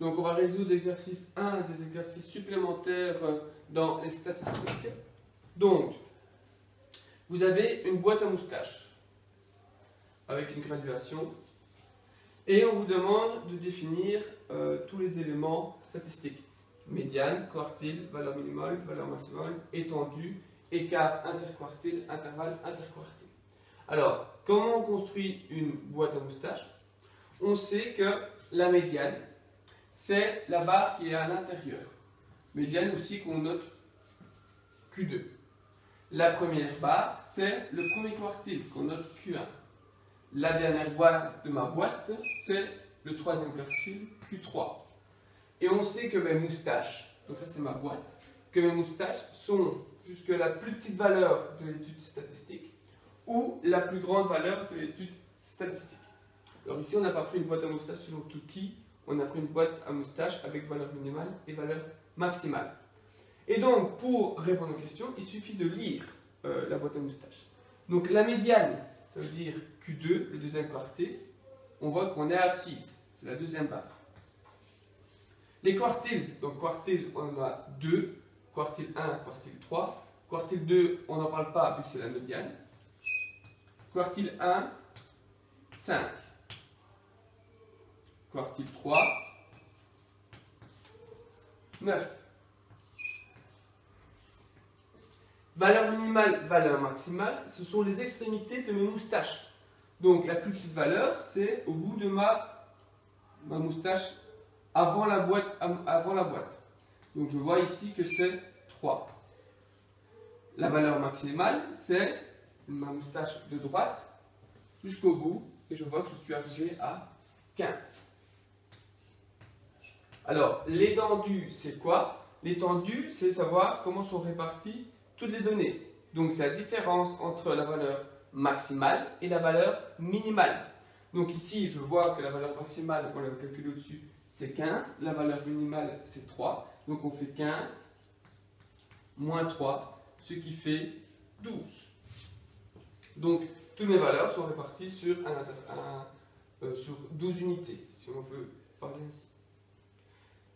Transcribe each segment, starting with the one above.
Donc on va résoudre l'exercice 1, des exercices supplémentaires dans les statistiques. Donc, vous avez une boîte à moustaches avec une graduation et on vous demande de définir tous les éléments statistiques. Médiane, quartile, valeur minimale, valeur maximale, étendue, écart interquartile, intervalle interquartile. Alors, comment on construit une boîte à moustaches? On sait que la médiane, c'est la barre qui est à l'intérieur. Médiane aussi qu'on note Q2. La première barre, c'est le premier quartile qu'on note Q1. La dernière barre de ma boîte, c'est le troisième quartile Q3. Et on sait que mes moustaches, donc ça c'est ma boîte, que mes moustaches sont jusque la plus petite valeur de l'étude statistique ou la plus grande valeur de l'étude statistique. Alors ici on n'a pas pris une boîte à moustaches selon Tukey, on a pris une boîte à moustaches avec valeur minimale et valeur maximale. Et donc pour répondre aux questions, il suffit de lire la boîte à moustaches. Donc la médiane, ça veut dire Q2, le deuxième quartile, on voit qu'on est à 6, c'est la deuxième barre. Les quartiles, donc quartile on en a 2, quartile 1, quartile 3, quartile 2 on n'en parle pas vu que c'est la médiane, quartile 1, 5, quartile 3, 9. Valeur minimale, valeur maximale, ce sont les extrémités de mes moustaches. Donc la plus petite valeur, c'est au bout de ma moustache avant la boîte. Donc je vois ici que c'est 3. La valeur maximale, c'est ma moustache de droite jusqu'au bout, et je vois que je suis arrivé à 15. Alors, l'étendue, c'est quoi? L'étendue, c'est savoir comment sont réparties toutes les données. Donc, c'est la différence entre la valeur maximale et la valeur minimale. Donc ici, je vois que la valeur maximale, on l'a calculé au-dessus, c'est 15. La valeur minimale, c'est 3. Donc on fait 15 moins 3, ce qui fait 12. Donc, toutes mes valeurs sont réparties sur 12 unités, si on veut parler ainsi.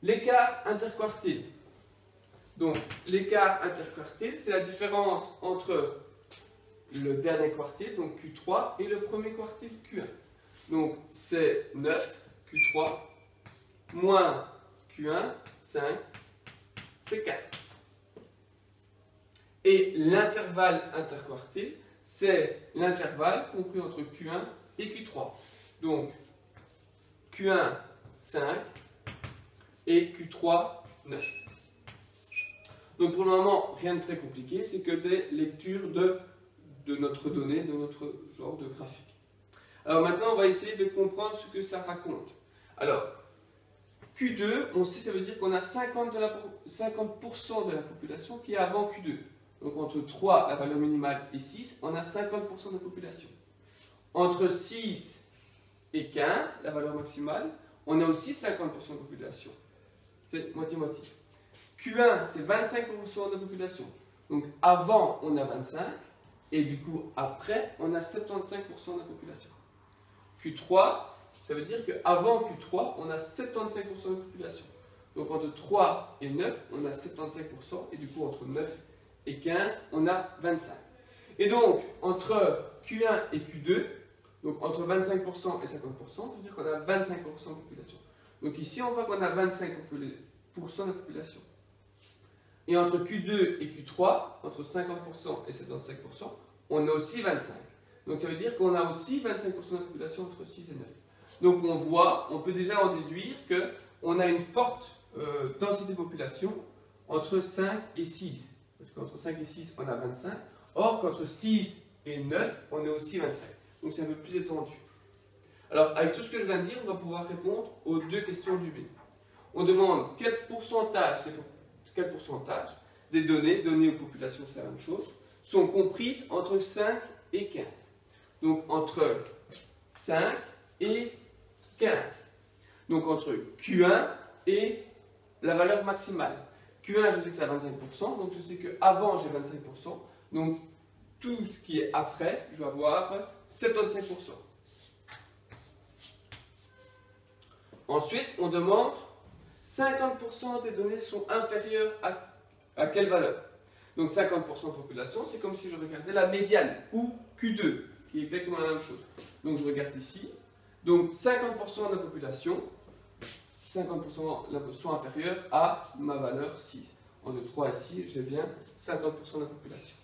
L'écart interquartile. Donc, l'écart interquartile, c'est la différence entre le dernier quartile, donc Q3, et le premier quartile, Q1. Donc, c'est 9, Q3, moins Q1, 5, c'est 4. Et l'intervalle interquartile, c'est l'intervalle compris entre Q1 et Q3. Donc, Q1, 5 et Q3, 9. Donc, pour le moment, rien de très compliqué, c'est que des lectures de notre donnée, de notre genre de graphique. Alors maintenant, on va essayer de comprendre ce que ça raconte. Alors, Q2, on sait, ça veut dire qu'on a 50% de la population qui est avant Q2. Donc entre 3, la valeur minimale, et 6, on a 50% de la population. Entre 6 et 15, la valeur maximale, on a aussi 50% de la population. C'est moitié-moitié. Q1, c'est 25% de la population. Donc avant, on a 25, et du coup, après, on a 75% de la population. Q3, ça veut dire qu'avant Q3, on a 75% de la population. Donc entre 3 et 9, on a 75%, et du coup, entre 9 et 15, on a 25. Et donc, entre Q1 et Q2, donc entre 25% et 50%, ça veut dire qu'on a 25% de population. Donc ici, on voit qu'on a 25% de la population. Et entre Q2 et Q3, entre 50% et 75%, on a aussi 25. Donc ça veut dire qu'on a aussi 25% de la population entre 6 et 9. Donc on peut déjà en déduire qu'on a une forte densité de population entre 5 et 6. Parce qu'entre 5 et 6, on a 25. Or, qu'entre 6 et 9, on est aussi 25. Donc c'est un peu plus étendu. Alors, avec tout ce que je viens de dire, on va pouvoir répondre aux deux questions du B. On demande quel pourcentage des données aux populations, c'est la même chose, sont comprises entre 5 et 15. Donc donc entre 5 et 15. Donc entre Q1 et la valeur maximale. Q1, je sais que c'est à 25%, donc je sais qu'avant j'ai 25%. Donc tout ce qui est après, je vais avoir 75%. Ensuite, on demande 50% des données sont inférieures à quelle valeur? Donc 50% de population, c'est comme si je regardais la médiane, ou Q2, qui est exactement la même chose. Donc je regarde ici. Donc 50% de la population, 50% sont inférieurs à ma valeur 6. En 2, 3 ici, j'ai bien 50% de la population.